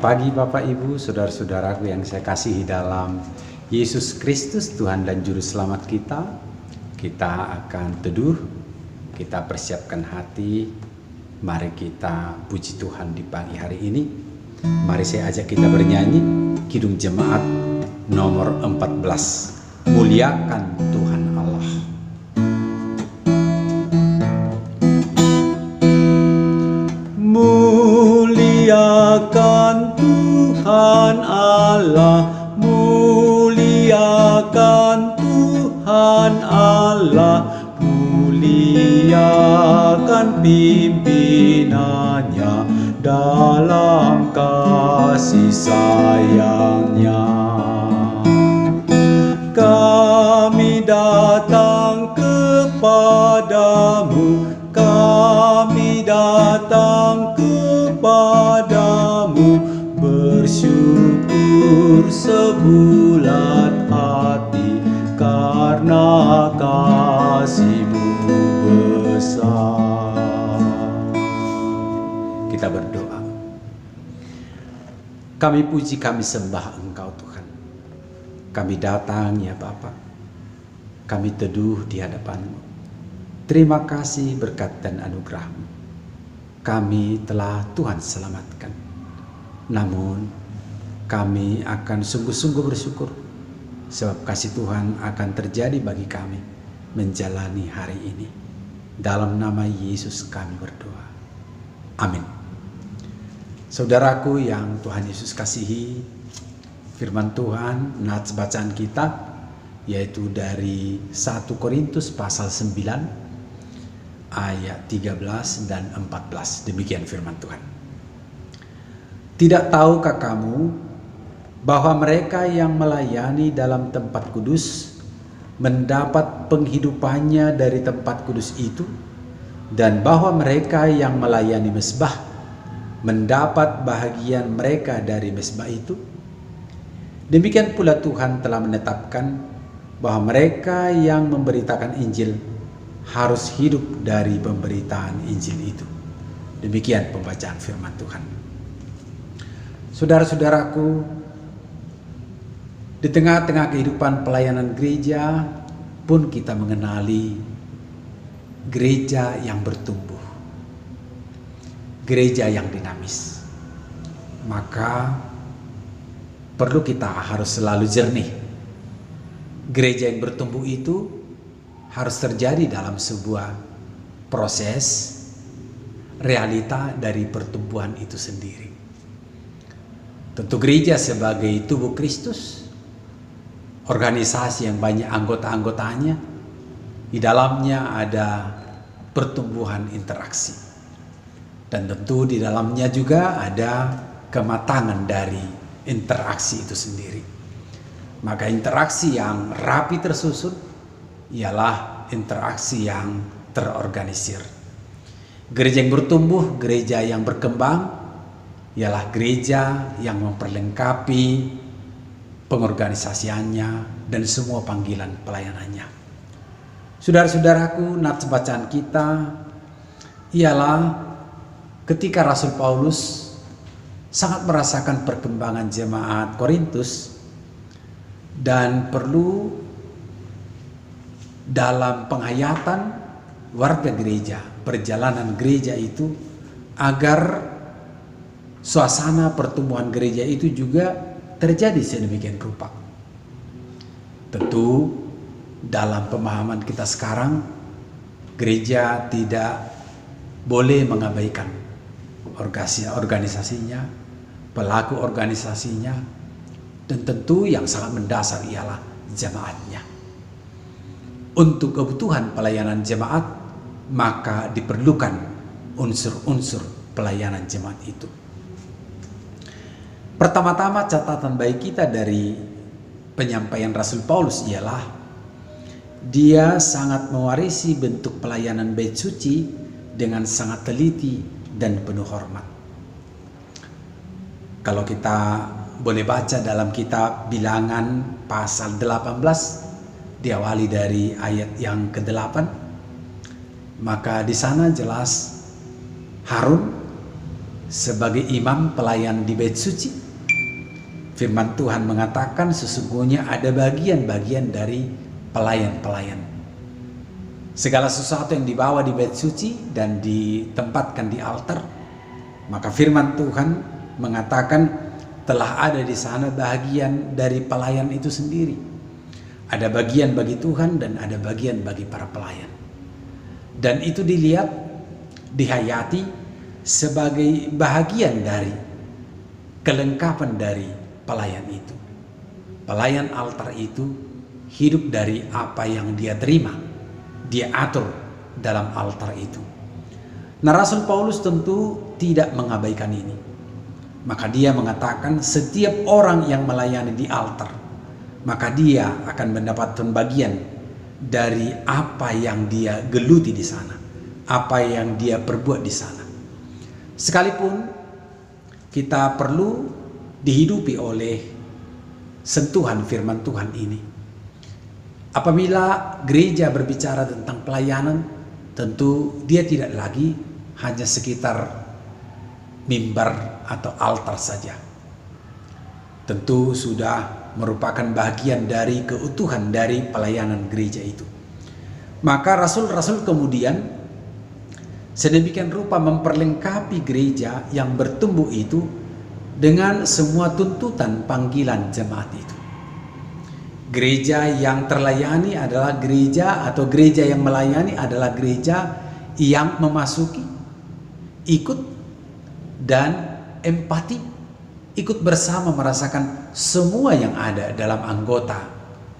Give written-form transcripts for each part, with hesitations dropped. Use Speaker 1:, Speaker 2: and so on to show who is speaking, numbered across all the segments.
Speaker 1: Selamat pagi Bapak Ibu, saudara-saudaraku yang saya kasihi dalam Yesus Kristus, Tuhan dan Juru Selamat kita. Kita akan teduh, kita persiapkan hati. Mari kita puji Tuhan di pagi hari ini. Mari saya ajak kita bernyanyi Kidung Jemaat nomor 14. Muliakan Tuhan Allah. Muliakan Tuhan Allah, muliakan Tuhan Allah, muliakan pimpinannya dalam kasih sayangnya. Kami datang kepadamu, kami datang kepadamu, bersyukur sebulat hati karena kasih-Mu besar. Kita berdoa. Kami puji, kami sembah Engkau Tuhan. Kami datang ya Bapa, kami teduh di hadapan-Mu. Terima kasih berkat dan anugerah-Mu. Kami telah Tuhan selamatkan. Namun kami akan sungguh-sungguh bersyukur sebab kasih Tuhan akan terjadi bagi kami menjalani hari ini. Dalam nama Yesus kami berdoa. Amin. Saudaraku yang Tuhan Yesus kasihi, firman Tuhan nats bacaan kita yaitu dari 1 Korintus pasal 9 ayat 13 dan 14. Demikian firman Tuhan. Tidak tahukah kamu bahwa mereka yang melayani dalam tempat kudus mendapat penghidupannya dari tempat kudus itu, dan bahwa mereka yang melayani mezbah mendapat bahagian mereka dari mezbah itu? Demikian pula Tuhan telah menetapkan bahwa mereka yang memberitakan Injil harus hidup dari pemberitaan Injil itu. Demikian pembacaan firman Tuhan. Saudara-saudaraku, di tengah-tengah kehidupan pelayanan gereja pun kita mengenali gereja yang bertumbuh, gereja yang dinamis. Maka perlu kita harus selalu jernih. Gereja yang bertumbuh itu harus terjadi dalam sebuah proses realita dari pertumbuhan itu sendiri. Tentu gereja sebagai tubuh Kristus, organisasi yang banyak anggota-anggotanya, di dalamnya ada pertumbuhan interaksi. Dan tentu di dalamnya juga ada kematangan dari interaksi itu sendiri. Maka interaksi yang rapi tersusun ialah interaksi yang terorganisir. Gereja yang bertumbuh, gereja yang berkembang, ialah gereja yang memperlengkapi pengorganisasiannya dan semua panggilan pelayanannya. Saudara-saudaraku, nats bacaan kita ialah ketika Rasul Paulus sangat merasakan perkembangan jemaat Korintus dan perlu dalam penghayatan warga gereja, perjalanan gereja itu, agar suasana pertumbuhan gereja itu juga terjadi sedemikian rupa. Tentu dalam pemahaman kita sekarang, gereja tidak boleh mengabaikan organisasinya, pelaku organisasinya, dan tentu yang sangat mendasar ialah jemaatnya. Untuk kebutuhan pelayanan jemaat, maka diperlukan unsur-unsur pelayanan jemaat itu. Pertama-tama catatan baik kita dari penyampaian Rasul Paulus ialah dia sangat mewarisi bentuk pelayanan bait suci dengan sangat teliti dan penuh hormat. Kalau kita boleh baca dalam kitab Bilangan pasal 18, diawali dari ayat yang ke-8, maka di sana jelas Harun sebagai imam pelayan di Bait Suci. Firman Tuhan mengatakan sesungguhnya ada bagian-bagian dari pelayan-pelayan. Segala sesuatu yang dibawa di Bait Suci dan ditempatkan di altar, maka firman Tuhan mengatakan telah ada di sana bagian dari pelayan itu sendiri. Ada bagian bagi Tuhan dan ada bagian bagi para pelayan. Dan itu dilihat, dihayati sebagai bahagian dari kelengkapan dari pelayan itu. Pelayan altar itu hidup dari apa yang dia terima, dia atur dalam altar itu. Nah, Rasul Paulus tentu tidak mengabaikan ini. Maka dia mengatakan setiap orang yang melayani di altar, maka dia akan mendapatkan bagian dari apa yang dia geluti di sana, apa yang dia perbuat di sana. Sekalipun kita perlu dihidupi oleh sentuhan firman Tuhan ini. Apabila gereja berbicara tentang pelayanan, tentu dia tidak lagi hanya sekitar mimbar atau altar saja. Tentu sudah merupakan bagian dari keutuhan dari pelayanan gereja itu. Maka rasul-rasul kemudian sedemikian rupa memperlengkapi gereja yang bertumbuh itu dengan semua tuntutan panggilan jemaat itu. Gereja yang terlayani adalah gereja, atau gereja yang melayani adalah gereja yang memasuki, ikut, dan empati, ikut bersama merasakan semua yang ada dalam anggota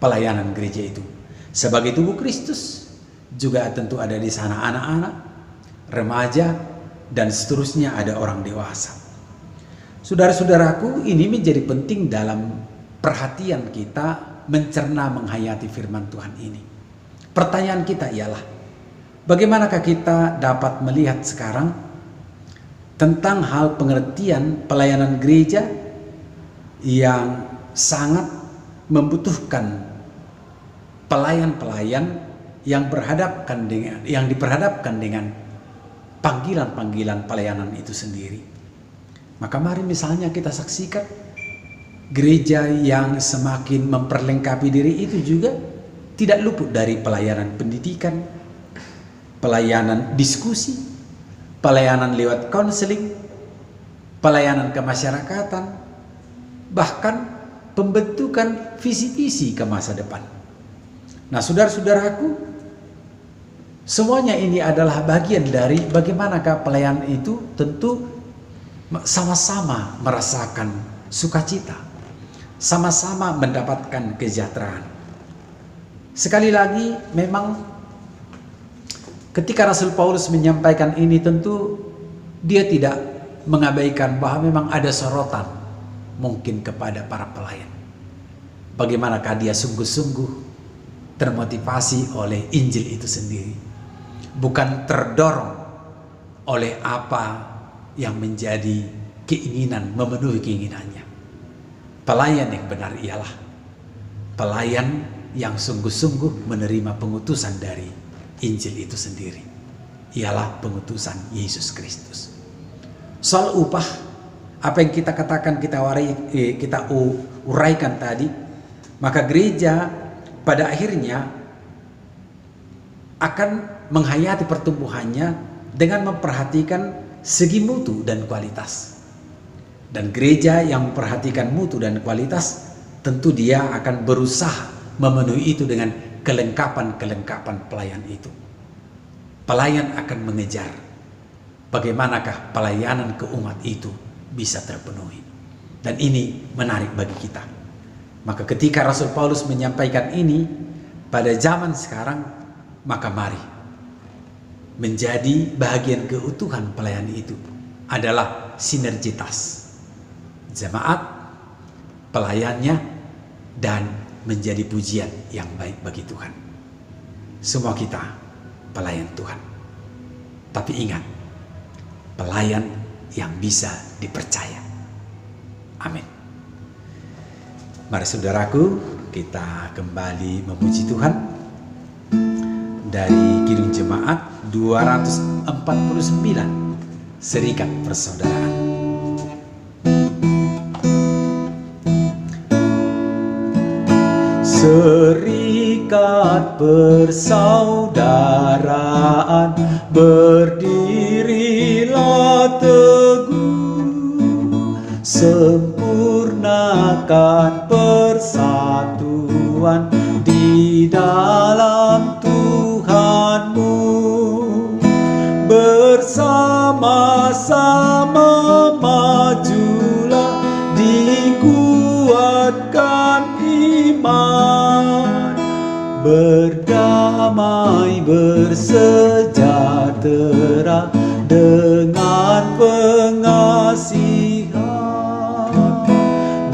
Speaker 1: pelayanan gereja itu. Sebagai tubuh Kristus, juga tentu ada di sana anak-anak, remaja, dan seterusnya ada orang dewasa. Saudara-saudaraku, ini menjadi penting dalam perhatian kita mencerna menghayati firman Tuhan ini. Pertanyaan kita ialah, bagaimanakah kita dapat melihat sekarang tentang hal pengertian pelayanan gereja yang sangat membutuhkan pelayan-pelayan yang diperhadapkan dengan panggilan-panggilan pelayanan itu sendiri. Maka mari misalnya kita saksikan gereja yang semakin memperlengkapi diri itu juga tidak luput dari pelayanan pendidikan, pelayanan diskusi, pelayanan lewat konseling, pelayanan kemasyarakatan, bahkan pembentukan visi-visi ke masa depan. Nah, saudara-saudaraku, semuanya ini adalah bagian dari bagaimanakah pelayanan itu tentu sama-sama merasakan sukacita, sama-sama mendapatkan kesejahteraan. Sekali lagi, memang ketika Rasul Paulus menyampaikan ini, tentu dia tidak mengabaikan bahwa memang ada sorotan mungkin kepada para pelayan. Bagaimanakah dia sungguh-sungguh termotivasi oleh Injil itu sendiri, bukan terdorong oleh apa yang menjadi keinginan, memenuhi keinginannya. Pelayan yang benar ialah pelayan yang sungguh-sungguh menerima pengutusan dari Injil itu sendiri, ialah pengutusan Yesus Kristus. Soal upah, apa yang kita katakan, kita uraikan tadi, maka gereja pada akhirnya akan menghayati pertumbuhannya dengan memperhatikan segi mutu dan kualitas. Dan gereja yang memperhatikan mutu dan kualitas, tentu dia akan berusaha memenuhi itu dengan kelengkapan-kelengkapan pelayan itu. Pelayan akan mengejar bagaimanakah pelayanan ke umat itu bisa terpenuhi. Dan ini menarik bagi kita. Maka ketika Rasul Paulus menyampaikan ini pada zaman sekarang, maka mari menjadi bagian keutuhan pelayan itu adalah sinergitas jemaat, pelayannya, dan menjadi pujian yang baik bagi Tuhan. Semua kita pelayan Tuhan. Tapi ingat, pelayan yang bisa dipercaya. Amin. Mari saudaraku, kita kembali memuji Tuhan dari Kidung Jemaat 249 serikat persaudaraan. Serikat persaudaraan, berdirilah teguh, sempurnakan persatuan di dalam Tuhanmu. Bersama-sama majulah, dikuatkan iman, berdamai bersejahtera dengan pengasihan,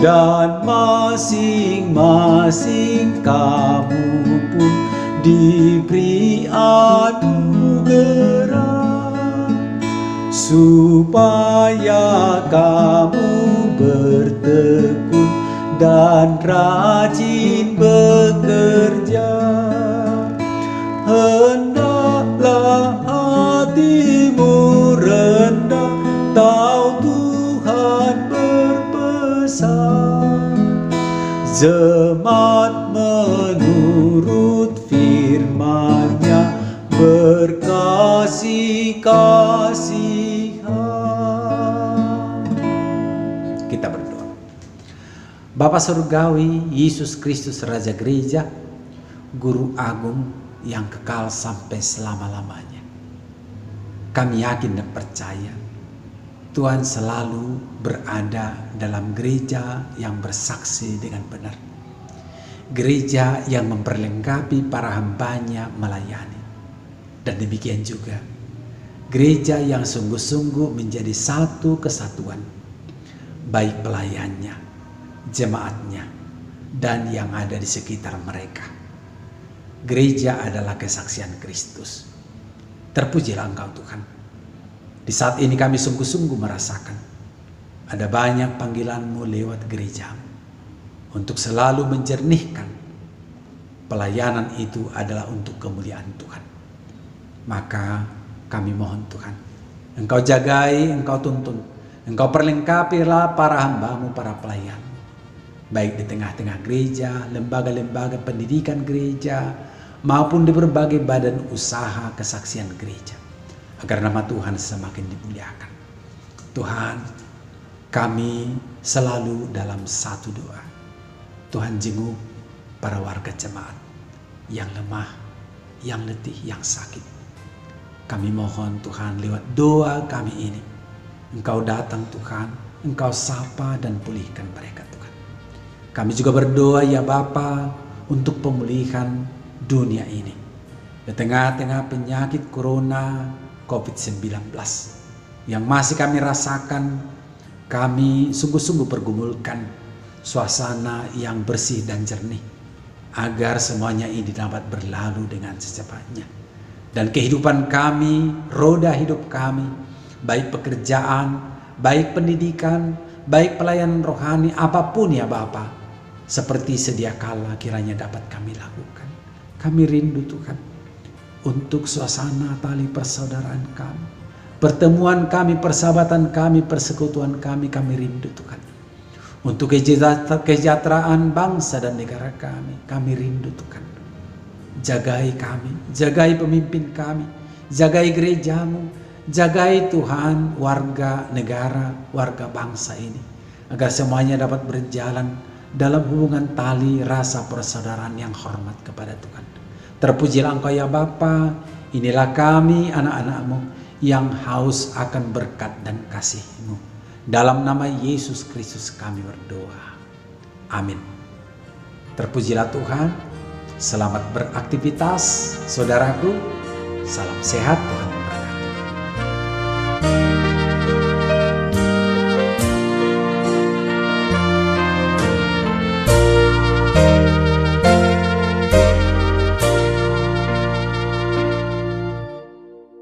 Speaker 1: dan masing-masing kamu pun diberi anugerah, supaya kamu bertekun dan rajin bekerja. Hendaklah hatimu rendah, tahu Tuhan berpesan, jemaat menurut firman-Nya berkasih-kasihan. Kita berdoa. Bapa Surgawi, Yesus Kristus Raja Gereja, Guru Agung yang kekal sampai selama-lamanya, kami yakin dan percaya Tuhan selalu berada dalam gereja yang bersaksi dengan benar, gereja yang memperlengkapi para hamba-Nya melayani, dan demikian juga gereja yang sungguh-sungguh menjadi satu kesatuan, baik pelayannya, jemaatnya, dan yang ada di sekitar mereka. Gereja adalah kesaksian Kristus. Terpujilah Engkau Tuhan. Di saat ini kami sungguh-sungguh merasakan ada banyak panggilan-Mu lewat gereja-Mu untuk selalu menjernihkan. Pelayanan itu adalah untuk kemuliaan Tuhan. Maka kami mohon Tuhan, Engkau jagai, Engkau tuntun, Engkau perlengkapilah para hamba-Mu, para pelayan, baik di tengah-tengah gereja, lembaga-lembaga pendidikan gereja, maupun di berbagai badan usaha kesaksian gereja, agar nama Tuhan semakin dimuliakan. Tuhan, kami selalu dalam satu doa. Tuhan jenguk para warga jemaat yang lemah, yang letih, yang sakit. Kami mohon Tuhan, lewat doa kami ini, Engkau datang Tuhan, Engkau sapa dan pulihkan mereka Tuhan. Kami juga berdoa ya Bapa untuk pemulihan dunia ini. Di tengah-tengah penyakit corona COVID-19 yang masih kami rasakan, kami sungguh-sungguh pergumulkan suasana yang bersih dan jernih, agar semuanya ini dapat berlalu dengan secepatnya. Dan kehidupan kami, roda hidup kami, baik pekerjaan, baik pendidikan, baik pelayanan rohani, apapun ya Bapa, seperti sedia kala kiranya dapat kami lakukan. Kami rindu Tuhan untuk suasana tali persaudaraan kami, pertemuan kami, persahabatan kami, persekutuan kami rindu Tuhan. Untuk kesejahteraan bangsa dan negara kami rindu Tuhan. Jagai kami, jagai pemimpin kami, jagai gereja-Mu, jagai Tuhan warga negara, warga bangsa ini, agar semuanya dapat berjalan dalam hubungan tali rasa persaudaraan yang hormat kepada Tuhan. Terpujilah Engkau ya Bapa. Inilah kami anak-anak-Mu yang haus akan berkat dan kasih-Mu. Dalam nama Yesus Kristus kami berdoa. Amin. Terpujilah Tuhan. Selamat beraktivitas saudaraku. Salam sehat.